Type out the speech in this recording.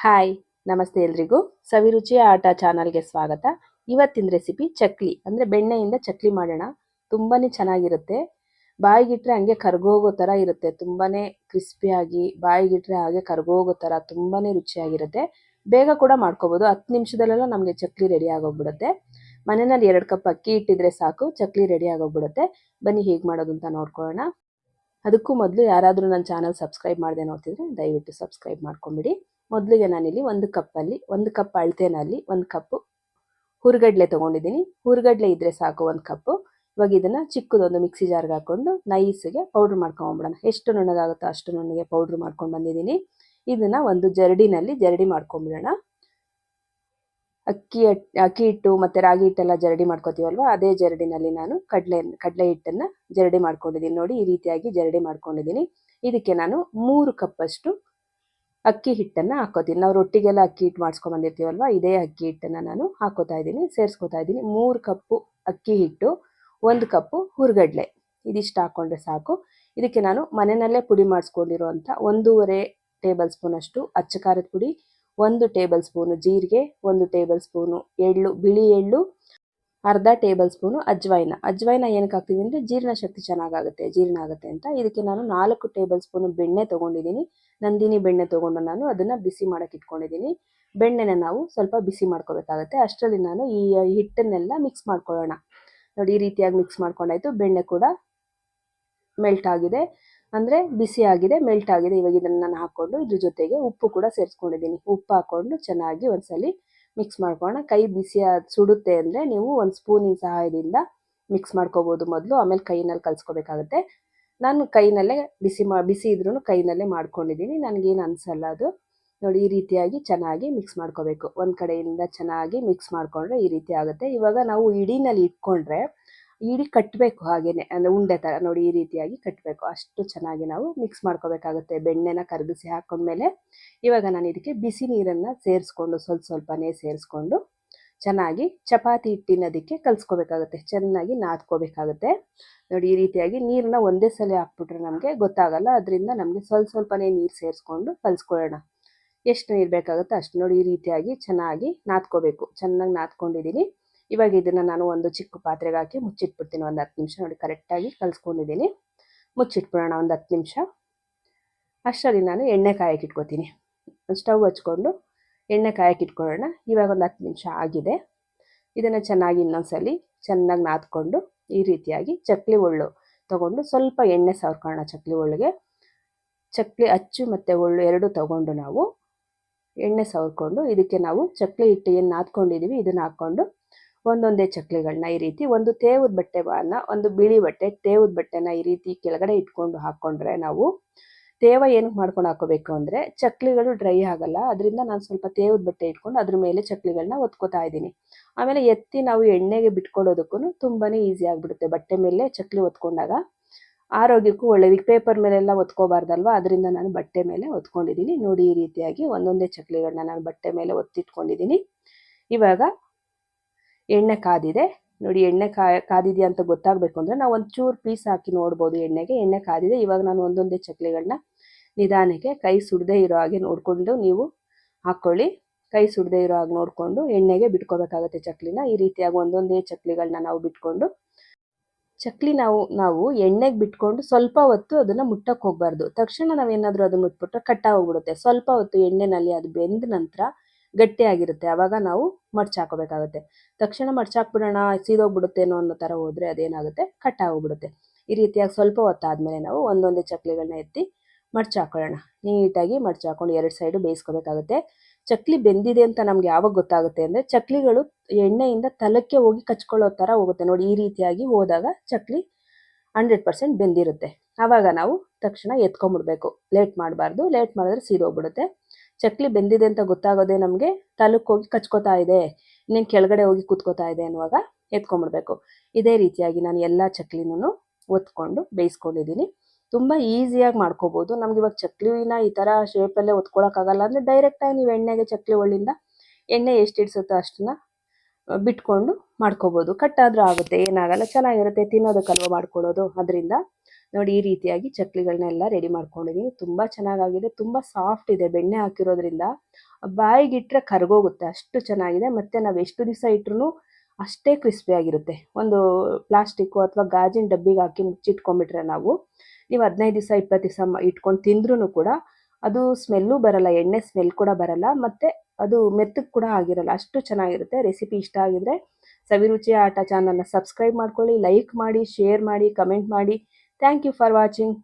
Hi, ನಮಸ್ತೆ ಎಲ್ರಿಗೂ. ಸವಿರುಚಿಯ ಆಟ ಚಾನಲ್ಗೆ ಸ್ವಾಗತ. ಇವತ್ತಿನ ರೆಸಿಪಿ ಚಕ್ಲಿ, ಅಂದರೆ ಬೆಣ್ಣೆಯಿಂದ ಚಕ್ಲಿ ಮಾಡೋಣ. ತುಂಬಾ ಚೆನ್ನಾಗಿರುತ್ತೆ. ಬಾಯಿಗಿಟ್ರೆ ಹಂಗೆ ಕರ್ಗೋಗೋ ಥರ ಇರುತ್ತೆ. ತುಂಬಾ ಕ್ರಿಸ್ಪಿಯಾಗಿ ಬಾಯಿಗಿಟ್ರೆ ಹಾಗೆ ಕರ್ಗೋಗೋ ಥರ ತುಂಬಾ ರುಚಿಯಾಗಿರುತ್ತೆ. ಬೇಗ ಕೂಡ ಮಾಡ್ಕೋಬೋದು. 10 ನಿಮಿಷದಲ್ಲೆಲ್ಲ ನಮಗೆ ಚಕ್ಲಿ ರೆಡಿ ಆಗೋಗ್ಬಿಡುತ್ತೆ. ಮನೆಯಲ್ಲಿ 2 ಕಪ್ ಅಕ್ಕಿ ಇಟ್ಟಿದ್ರೆ ಸಾಕು, ಚಕ್ಲಿ ರೆಡಿ ಆಗೋಗ್ಬಿಡುತ್ತೆ. ಬನ್ನಿ ಹೇಗೆ ಮಾಡೋದು ಅಂತ ನೋಡ್ಕೊಳ್ಳೋಣ. ಅದಕ್ಕೂ ಮೊದಲು ಯಾರಾದರೂ ನನ್ನ ಚಾನಲ್ ಸಬ್ಸ್ಕ್ರೈಬ್ ಮಾಡದೆ ನೋಡ್ತಿದ್ರೆ ದಯವಿಟ್ಟು ಸಬ್ಸ್ಕ್ರೈಬ್ ಮಾಡ್ಕೊಂಬಿಡಿ. ಮೊದಲಿಗೆ ನಾನಿಲ್ಲಿ 1 ಕಪ್ ಅಳತೆನಲ್ಲಿ 1 ಕಪ್ಪು ಹುರಿಗಡಲೆ ತೊಗೊಂಡಿದ್ದೀನಿ. ಹುರಿಗಡಲೆ ಇದ್ದರೆ ಸಾಕು 1 ಕಪ್ಪು. ಇವಾಗ ಇದನ್ನು ಚಿಕ್ಕದೊಂದು ಮಿಕ್ಸಿ ಜಾರ್ಗೆ ಹಾಕ್ಕೊಂಡು ನೈಸ್ಗೆ ಪೌಡ್ರ್ ಮಾಡ್ಕೊಂಬಿಡೋಣ. ಎಷ್ಟು ನುಣ್ಣಗಾಗುತ್ತೋ ಅಷ್ಟು ನುಣ್ಣಗೆ ಪೌಡ್ರ್ ಮಾಡ್ಕೊಂಡು ಬಂದಿದ್ದೀನಿ. ಇದನ್ನು ಒಂದು ಜರಡಿನಲ್ಲಿ ಜರಡಿ ಮಾಡ್ಕೊಂಬಿಡೋಣ. ಅಕ್ಕಿ ಹಿಟ್ಟು ಮತ್ತು ರಾಗಿ ಹಿಟ್ಟೆಲ್ಲ ಜರಡಿ ಮಾಡ್ಕೋತೀವಲ್ವ, ಅದೇ ಜರಡಿನಲ್ಲಿ ನಾನು ಕಡಲೆ ಹಿಟ್ಟನ್ನು ಜರಡಿ ಮಾಡ್ಕೊಂಡಿದ್ದೀನಿ. ನೋಡಿ, ಈ ರೀತಿಯಾಗಿ ಜರಡಿ ಮಾಡ್ಕೊಂಡಿದ್ದೀನಿ. ಇದಕ್ಕೆ ನಾನು 3 ಕಪ್ಪಷ್ಟು ಅಕ್ಕಿ ಹಿಟ್ಟನ್ನು ಹಾಕೋತೀನಿ. ನಾವು ರೊಟ್ಟಿಗೆಲ್ಲ ಅಕ್ಕಿ ಹಿಟ್ಟು ಮಾಡಿಸ್ಕೊಂಬಂದಿರ್ತೀವಲ್ವ, ಇದೇ ಅಕ್ಕಿ ಹಿಟ್ಟನ್ನು ನಾನು ಹಾಕೋತಾ ಇದ್ದೀನಿ, ಸೇರಿಸ್ಕೋತಾ ಇದ್ದೀನಿ. 3 ಕಪ್ಪು ಅಕ್ಕಿ ಹಿಟ್ಟು, 1 ಕಪ್ಪು ಹುರಿಗಡಲೆ, ಇದಿಷ್ಟು ಹಾಕ್ಕೊಂಡ್ರೆ ಸಾಕು. ಇದಕ್ಕೆ ನಾನು ಮನೆಯಲ್ಲೇ ಪುಡಿ ಮಾಡಿಸ್ಕೊಂಡಿರೋಂಥ 1.5 ಟೇಬಲ್ ಸ್ಪೂನಷ್ಟು ಅಚ್ಚ ಖಾರದ ಪುಡಿ, 1 ಟೇಬಲ್ ಸ್ಪೂನು ಜೀರಿಗೆ, 1 ಟೇಬಲ್ ಸ್ಪೂನು ಎಳ್ಳು, ಬಿಳಿ ಎಳ್ಳು, ಅರ್ಧ ಟೇಬಲ್ ಸ್ಪೂನು ಅಜ್ವೈನ ಏನಕ್ಕೆ ಹಾಕ್ತೀವಿ ಅಂದರೆ ಜೀರ್ಣ ಶಕ್ತಿ ಚೆನ್ನಾಗಾಗುತ್ತೆ, ಜೀರ್ಣ ಆಗುತ್ತೆ ಅಂತ. ಇದಕ್ಕೆ ನಾನು 4 ಟೇಬಲ್ ಸ್ಪೂನು ಬೆಣ್ಣೆ ತೊಗೊಂಡಿದ್ದೀನಿ. ನಂದಿನಿ ಬೆಣ್ಣೆ ತೊಗೊಂಡು ನಾನು ಅದನ್ನು ಬಿಸಿ ಮಾಡೋಕ್ಕೆ ಇಟ್ಕೊಂಡಿದ್ದೀನಿ. ಬೆಣ್ಣೆನ ನಾವು ಸ್ವಲ್ಪ ಬಿಸಿ ಮಾಡ್ಕೋಬೇಕಾಗುತ್ತೆ. ಅಷ್ಟರಲ್ಲಿ ನಾನು ಈ ಹಿಟ್ಟನ್ನೆಲ್ಲ ಮಿಕ್ಸ್ ಮಾಡ್ಕೊಳ್ಳೋಣ. ನೋಡಿ, ಈ ರೀತಿಯಾಗಿ ಮಿಕ್ಸ್ ಮಾಡ್ಕೊಂಡಾಯ್ತು. ಬೆಣ್ಣೆ ಕೂಡ ಮೆಲ್ಟ್ ಆಗಿದೆ, ಅಂದರೆ ಬಿಸಿ ಆಗಿದೆ, ಮೆಲ್ಟ್ ಆಗಿದೆ. ಇವಾಗ ಇದನ್ನು ನಾನು ಹಾಕ್ಕೊಂಡು ಇದ್ರ ಜೊತೆಗೆ ಉಪ್ಪು ಕೂಡ ಸೇರಿಸ್ಕೊಂಡಿದ್ದೀನಿ. ಉಪ್ಪು ಹಾಕ್ಕೊಂಡು ಚೆನ್ನಾಗಿ ಒಂದ್ಸಲಿ ಮಿಕ್ಸ್ ಮಾಡ್ಕೊಳ್ಳೋಣ. ಕೈ ಬಿಸಿ ಸುಡುತ್ತೆ ಅಂದರೆ ನೀವು ಒಂದು ಸ್ಪೂನಿನ ಸಹಾಯದಿಂದ ಮಿಕ್ಸ್ ಮಾಡ್ಕೋಬೋದು ಮೊದಲು, ಆಮೇಲೆ ಕೈನಲ್ಲಿ ಕಲಿಸ್ಕೋಬೇಕಾಗುತ್ತೆ. ನಾನು ಕೈನಲ್ಲೇ ಬಿಸಿ ಇದ್ರೂ ಕೈನಲ್ಲೇ ಮಾಡ್ಕೊಂಡಿದ್ದೀನಿ, ನನಗೇನು ಅನಿಸಲ್ಲ ಅದು. ನೋಡಿ, ಈ ರೀತಿಯಾಗಿ ಚೆನ್ನಾಗಿ ಮಿಕ್ಸ್ ಮಾಡ್ಕೋಬೇಕು. ಒಂದು ಕಡೆಯಿಂದ ಚೆನ್ನಾಗಿ ಮಿಕ್ಸ್ ಮಾಡಿಕೊಂಡ್ರೆ ಈ ರೀತಿ ಆಗುತ್ತೆ. ಇವಾಗ ನಾವು ಇಡಿನಲ್ಲಿ ಇಟ್ಕೊಂಡ್ರೆ ಇಡಿ ಕಟ್ಟಬೇಕು, ಹಾಗೇನೆ ಅಂದರೆ ಉಂಡೆ ಥರ. ನೋಡಿ, ಈ ರೀತಿಯಾಗಿ ಕಟ್ಟಬೇಕು. ಅಷ್ಟು ಚೆನ್ನಾಗಿ ನಾವು ಮಿಕ್ಸ್ ಮಾಡ್ಕೋಬೇಕಾಗುತ್ತೆ ಬೆಣ್ಣೆನ ಕರಗಿಸಿ ಹಾಕೊಂಡ್ಮೇಲೆ. ಇವಾಗ ನಾನು ಇದಕ್ಕೆ ಬಿಸಿ ನೀರನ್ನು ಸೇರಿಸ್ಕೊಂಡು ಸ್ವಲ್ಪನೇ ಸೇರಿಸ್ಕೊಂಡು ಚೆನ್ನಾಗಿ ಚಪಾತಿ ಹಿಟ್ಟಿನದಕ್ಕೆ ಕಲಿಸ್ಕೋಬೇಕಾಗುತ್ತೆ, ಚೆನ್ನಾಗಿ ನಾದ್ಕೋಬೇಕಾಗುತ್ತೆ. ನೋಡಿ, ಈ ರೀತಿಯಾಗಿ ನೀರನ್ನ ಒಂದೇ ಸಲ ಹಾಕ್ಬಿಟ್ರೆ ನಮಗೆ ಗೊತ್ತಾಗಲ್ಲ, ಅದರಿಂದ ನಮಗೆ ಸ್ವಲ್ಪನೇ ನೀರು ಸೇರಿಸ್ಕೊಂಡು ಕಲಿಸ್ಕೊಳ್ಳೋಣ. ಎಷ್ಟು ನೀರು ಬೇಕಾಗುತ್ತೆ ಅಷ್ಟು. ನೋಡಿ, ಈ ರೀತಿಯಾಗಿ ಚೆನ್ನಾಗಿ ನಾದ್ಕೋಬೇಕು. ಚೆನ್ನಾಗಿ ನಾದ್ಕೊಂಡಿದ್ದೀನಿ. ಇವಾಗ ಇದನ್ನು ನಾನು ಒಂದು ಚಿಕ್ಕ ಪಾತ್ರೆಗೆ ಹಾಕಿ ಮುಚ್ಚಿಟ್ಬಿಡ್ತೀನಿ ಒಂದು 10 ನಿಮಿಷ. ನೋಡಿ, ಕರೆಕ್ಟಾಗಿ ಕಲಿಸ್ಕೊಂಡಿದ್ದೀನಿ. ಮುಚ್ಚಿಟ್ಬಿಡೋಣ ಒಂದು 10 ನಿಮಿಷ. ಅಷ್ಟರಲ್ಲಿ ನಾನು ಎಣ್ಣೆ ಕಾಯಕ್ಕೆ ಇಟ್ಕೊತೀನಿ. ಸ್ಟವ್ ಹಚ್ಕೊಂಡು ಎಣ್ಣೆ ಕಾಯಕ್ಕೆ ಇಟ್ಕೊಳ್ಳೋಣ. ಇವಾಗ ಒಂದು 10 ನಿಮಿಷ ಆಗಿದೆ. ಇದನ್ನು ಚೆನ್ನಾಗಿ ಇನ್ನೊಂದ್ಸಲಿ ಚೆನ್ನಾಗಿ ನಾದ್ಕೊಂಡು ಈ ರೀತಿಯಾಗಿ ಚಕ್ಲಿ ಒಳ್ಳು ತೊಗೊಂಡು ಸ್ವಲ್ಪ ಎಣ್ಣೆ ಸವರ್ಕೊಳ್ಳೋಣ. ಚಕ್ಲಿ ಒಳ್ಳಿಗೆ ಚಕ್ಲಿ ಅಚ್ಚು ಮತ್ತು ಒಳ್ಳು ಎರಡು ತೊಗೊಂಡು ನಾವು ಎಣ್ಣೆ ಸವರ್ಕೊಂಡು ಇದಕ್ಕೆ ನಾವು ಚಕ್ಲಿ ಹಿಟ್ಟು ಏನು ನಾದ್ಕೊಂಡಿದ್ದೀವಿ ಇದನ್ನು ಹಾಕ್ಕೊಂಡು ಒಂದೊಂದೇ ಚಕ್ಲಿಗಳನ್ನ ಈ ರೀತಿ ಒಂದು ತೇವದ ಬಟ್ಟೆನ, ಒಂದು ಬಿಳಿ ಬಟ್ಟೆ ತೇವದ ಬಟ್ಟೆನ ಈ ರೀತಿ ಕೆಳಗಡೆ ಇಟ್ಕೊಂಡು ಹಾಕ್ಕೊಂಡ್ರೆ, ನಾವು ತೇವ ಏನಕ್ಕೆ ಮಾಡ್ಕೊಂಡು ಹಾಕೋಬೇಕು ಅಂದರೆ ಚಕ್ಲಿಗಳು ಡ್ರೈ ಆಗಲ್ಲ. ಅದರಿಂದ ನಾನು ಸ್ವಲ್ಪ ತೇವದ ಬಟ್ಟೆ ಇಟ್ಕೊಂಡು ಅದ್ರ ಮೇಲೆ ಚಕ್ಲಿಗಳನ್ನ ಒತ್ಕೋತಾ ಇದ್ದೀನಿ. ಆಮೇಲೆ ಎತ್ತಿ ನಾವು ಎಣ್ಣೆಗೆ ಬಿಟ್ಕೊಡೋದಕ್ಕೂ ತುಂಬಾ ಈಸಿ ಆಗಿಬಿಡುತ್ತೆ. ಬಟ್ಟೆ ಮೇಲೆ ಚಕ್ಲಿ ಒತ್ಕೊಂಡಾಗ ಆರೋಗ್ಯಕ್ಕೂ ಒಳ್ಳೆಯದು. ಪೇಪರ್ ಮೇಲೆಲ್ಲ ಒತ್ಕೋಬಾರ್ದಲ್ವ, ಅದರಿಂದ ನಾನು ಬಟ್ಟೆ ಮೇಲೆ ಒತ್ಕೊಂಡಿದ್ದೀನಿ. ನೋಡಿ, ಈ ರೀತಿಯಾಗಿ ಒಂದೊಂದೇ ಚಕ್ಲಿಗಳನ್ನ ನಾನು ಬಟ್ಟೆ ಮೇಲೆ ಒತ್ತಿಟ್ಕೊಂಡಿದ್ದೀನಿ. ಇವಾಗ ಎಣ್ಣೆ ಕಾದಿದೆ. ನೋಡಿ, ಎಣ್ಣೆ ಕಾದಿದೆಯಾ ಅಂತ ಗೊತ್ತಾಗಬೇಕು ಅಂದರೆ ನಾವು ಒಂಚೂರು ಪೀಸ್ ಹಾಕಿ ನೋಡ್ಬೋದು ಎಣ್ಣೆಗೆ. ಎಣ್ಣೆ ಕಾದಿದೆ. ಇವಾಗ ನಾನು ಒಂದೊಂದೇ ಚಕ್ಲಿಗಳನ್ನ ನಿಧಾನಕ್ಕೆ ಕೈ ಸುಡದೆ ಇರೋ ಹಾಗೆ ನೋಡಿಕೊಂಡು ನೀವು ಹಾಕ್ಕೊಳ್ಳಿ. ಕೈ ಸುಡದೆ ಇರೋ ಹಾಗೆ ನೋಡಿಕೊಂಡು ಎಣ್ಣೆಗೆ ಬಿಟ್ಕೋಬೇಕಾಗುತ್ತೆ ಚಕ್ಲಿನ. ಈ ರೀತಿಯಾಗಿ ಒಂದೊಂದೇ ಚಕ್ಲಿಗಳನ್ನ ನಾವು ಬಿಟ್ಕೊಂಡು ಚಕ್ಲಿ ನಾವು ಎಣ್ಣೆಗೆ ಬಿಟ್ಕೊಂಡು ಸ್ವಲ್ಪ ಹೊತ್ತು ಅದನ್ನು ಮುಟ್ಟಕ್ಕೆ ಹೋಗಬಾರ್ದು. ತಕ್ಷಣ ನಾವೇನಾದರೂ ಅದನ್ನು ಮುಟ್ಬಿಟ್ರೆ ಕಟ್ಟಾಗೋಗ್ಬಿಡುತ್ತೆ. ಸ್ವಲ್ಪ ಹೊತ್ತು ಎಣ್ಣೆನಲ್ಲಿ ಅದು ಬೆಂದ ನಂತರ ಗಟ್ಟಿಯಾಗಿರುತ್ತೆ, ಆವಾಗ ನಾವು ಮಡ್ಚಾಕೋಬೇಕಾಗುತ್ತೆ. ತಕ್ಷಣ ಮಡ್ಚಾಕ್ಬಿಡೋಣ ಸೀದೋಗ್ಬಿಡುತ್ತೇನೋ ಅನ್ನೋ ಥರ ಹೋದರೆ ಅದೇನಾಗುತ್ತೆ, ಕಟ್ಟಾಗೋಗ್ಬಿಡುತ್ತೆ. ಈ ರೀತಿಯಾಗಿ ಸ್ವಲ್ಪ ಹೊತ್ತಾದಮೇಲೆ ನಾವು ಒಂದೊಂದೇ ಚಕ್ಲಿಗಳನ್ನ ಎತ್ತಿ ಮಡ್ಚಾಕೊಳ್ಳೋಣ. ನೀಟಾಗಿ ಮಡ್ಚಾಕೊಂಡು 2 ಸೈಡು ಬೇಯಿಸ್ಕೋಬೇಕಾಗುತ್ತೆ. ಚಕ್ಲಿ ಬೆಂದಿದೆ ಅಂತ ನಮ್ಗೆ ಯಾವಾಗ ಗೊತ್ತಾಗುತ್ತೆ ಅಂದರೆ ಚಕ್ಲಿಗಳು ಎಣ್ಣೆಯಿಂದ ತಲಕ್ಕೆ ಹೋಗಿ ಕಚ್ಕೊಳ್ಳೋ ಥರ ಹೋಗುತ್ತೆ. ನೋಡಿ, ಈ ರೀತಿಯಾಗಿ ಹೋದಾಗ ಚಕ್ಲಿ 100% ಬೆಂದಿರುತ್ತೆ. ಆವಾಗ ನಾವು ತಕ್ಷಣ ಎತ್ಕೊಂಡ್ಬಿಡ್ಬೇಕು, ಲೇಟ್ ಮಾಡಬಾರ್ದು. ಲೇಟ್ ಮಾಡಿದ್ರೆ ಸೀದೋಗ್ಬಿಡುತ್ತೆ. ಚಕ್ಲಿ ಬೆಂದಿದೆ ಅಂತ ಗೊತ್ತಾಗೋದೇ ನಮಗೆ ತಲಕ್ಕೆ ಹೋಗಿ ಕಚ್ಕೋತಾ ಇದೆ, ಇನ್ನೇನು ಕೆಳಗಡೆ ಹೋಗಿ ಕೂತ್ಕೋತಾ ಇದೆ ಅನ್ನುವಾಗ ಎತ್ಕೊಂಡ್ಬಿಡ್ಬೇಕು. ಇದೇ ರೀತಿಯಾಗಿ ನಾನು ಎಲ್ಲ ಚಕ್ಲಿನೂ ಒತ್ಕೊಂಡು ಬೇಯಿಸ್ಕೊಂಡಿದ್ದೀನಿ. ತುಂಬ ಈಸಿಯಾಗಿ ಮಾಡ್ಕೋಬೋದು. ನಮ್ಗೆ ಇವಾಗ ಚಕ್ಲಿನ ಈ ಥರ ಶೇಪಲ್ಲೇ ಒತ್ಕೊಳ್ಳೋಕ್ಕಾಗಲ್ಲ ಅಂದರೆ ಡೈರೆಕ್ಟಾಗಿ ನೀವು ಎಣ್ಣೆಗೆ ಚಕ್ಲಿ ಒಳ್ಳಿಂದ ಎಣ್ಣೆ ಎಷ್ಟು ಇಡಿಸುತ್ತೋ ಅಷ್ಟನ್ನ ಬಿಟ್ಕೊಂಡು ಮಾಡ್ಕೋಬೋದು. ಕಟ್ಟಾದರೂ ಆಗುತ್ತೆ, ಏನಾಗಲ್ಲ, ಚೆನ್ನಾಗಿರುತ್ತೆ, ತಿನ್ನೋದಕ್ಕಲ್ವ ಮಾಡ್ಕೊಳ್ಳೋದು. ಅದರಿಂದ ನೋಡಿ ಈ ರೀತಿಯಾಗಿ ಚಕ್ಲಿಗಳನ್ನೆಲ್ಲ ರೆಡಿ ಮಾಡ್ಕೊಂಡಿದ್ದೀನಿ. ತುಂಬ ಚೆನ್ನಾಗಾಗಿದೆ, ತುಂಬ ಸಾಫ್ಟ್ ಇದೆ. ಬೆಣ್ಣೆ ಹಾಕಿರೋದ್ರಿಂದ ಬಾಯಿಗಿಟ್ರೆ ಕರ್ಗೋಗುತ್ತೆ, ಅಷ್ಟು ಚೆನ್ನಾಗಿದೆ. ಮತ್ತು ನಾವು ಎಷ್ಟು ದಿವಸ ಇಟ್ರೂ ಅಷ್ಟೇ ಕ್ರಿಸ್ಪಿಯಾಗಿರುತ್ತೆ. ಒಂದು ಪ್ಲಾಸ್ಟಿಕ್ಕು ಅಥವಾ ಗಾಜಿನ ಡಬ್ಬಿಗೆ ಹಾಕಿ ಮುಚ್ಚಿಟ್ಕೊಂಡ್ಬಿಟ್ರೆ ನೀವು 15 ದಿವಸ 20 ದಿವಸ ಇಟ್ಕೊಂಡು ತಿಂದ್ರೂ ಕೂಡ ಅದು ಸ್ಮೆಲ್ಲು ಬರಲ್ಲ, ಎಣ್ಣೆ ಸ್ಮೆಲ್ ಕೂಡ ಬರಲ್ಲ, ಮತ್ತು ಅದು ಮೆತ್ತಗೆ ಕೂಡ ಆಗಿರಲ್ಲ, ಅಷ್ಟು ಚೆನ್ನಾಗಿರುತ್ತೆ. ರೆಸಿಪಿ ಇಷ್ಟ ಆಗಿದ್ರೆ ಸವಿರುಚಿ ಆಟ ಚಾನಲ್ನ ಸಬ್ಸ್ಕ್ರೈಬ್ ಮಾಡ್ಕೊಳ್ಳಿ, ಲೈಕ್ ಮಾಡಿ, ಶೇರ್ ಮಾಡಿ, ಕಮೆಂಟ್ ಮಾಡಿ. Thank you for watching.